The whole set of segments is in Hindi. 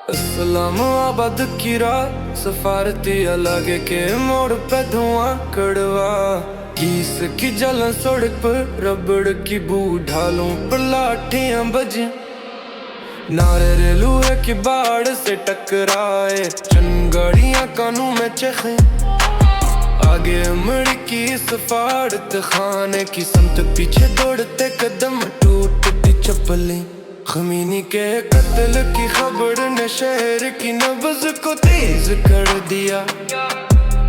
इस्लामाबाद की रात सफारती अलग के मोड़ पे धुआं कड़वा, घीस की जलन सड़क पर रबड़ की बू ढालों पर लाठियां बजी, नारे रेलवे की बाढ़ से टकराए, चंगाड़ियां कानों में चखे, आगे उमड़ की सफारत खाने की समत, पीछे दौड़ते कदम टूटती चप्पलें। खमीनी के कत्ल की खबर ने शहर की नब्ज को तेज कर दिया,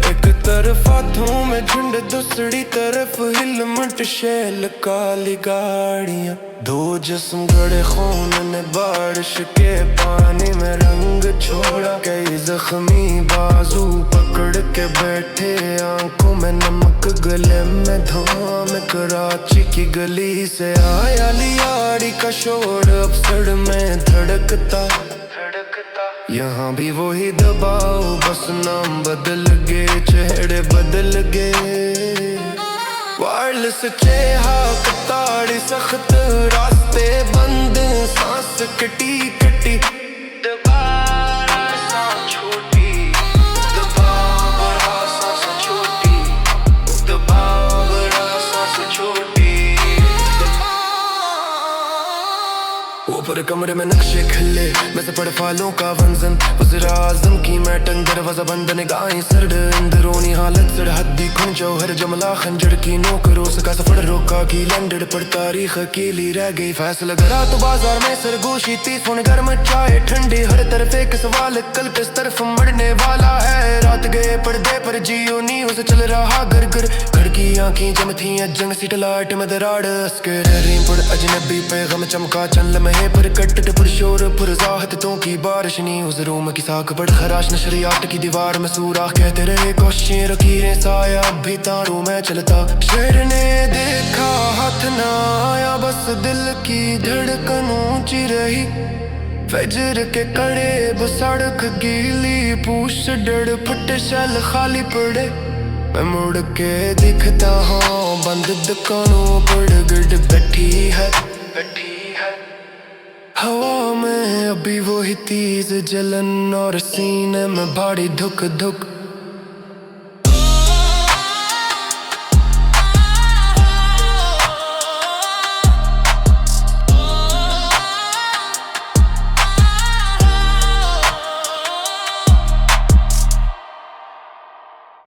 एक तरफ हाथों में झुंड, दूसरी तरफ हिलमट शैल काली गाड़ियां, दो जिस्म गड़े खून ने बारिश के पानी में रंग छोड़ा, कई जख्मी बाजू पकड़ के बैठे, आंखों में नमक गले में धुआं में, कराची की गली से आया लियाड़ी का शोर, अफसर में धड़कता, यहाँ भी वही दबाव, बस नाम बदल गए, चेहरे बदल गए, वायरलेस चेहा कताड़ी सख्त, रास्ते बंद, सांस कटी कटी, दबा सांस छोटी, दबा बड़ा सांस छोटी, दबा बड़ा सांस छोटी। ऊपर कमरे में नक्शे खिले, मैं से पड़े फालों का वंजन, वज़ीर आज़म की मैटन, दरवाजा बंद, निगाहें सर्द, अंदरूनी हालत सड़, हद्दी खुन जौहर जमला खंजर की नोक, रोज का सफर रोका की लंडन पर, तारीख अकेली रह गई, फैसला करा तो बाजार में सरगोशी, 30 फोन गर्म चाय ठंडी, हर तरफ एक सवाल, कल किस तरफ मरने वाला है, रात गए पर्दे पर जियो नी उसे चल रहा घर घर, घर की आंखें जम थी जंग सी लाइट में दराड़, अस्कर रीम पर अजनबी पैगम चमका, चंद लम्हे पर कट पर शोर पर ज़ाहतों की बारिश नी, उस रूम की साख पर खराश, नशरियात की दीवार में सूराख, कहते रहे कोशिशें रखीरें साया, अब भी तारों में चलता, शेर ने देखा हाथ ना आया, बस दिल की धड़कन ऊंची रही, फजर के करीब सड़क गीली, पूछ डर फुट शल खाली पड़े, मैं मुड़ के दिखता हूँ बंद दुकानों पर, गिर बैठी है हवा में अभी वही तेज जलन, और सीने में भारी धुक धुक,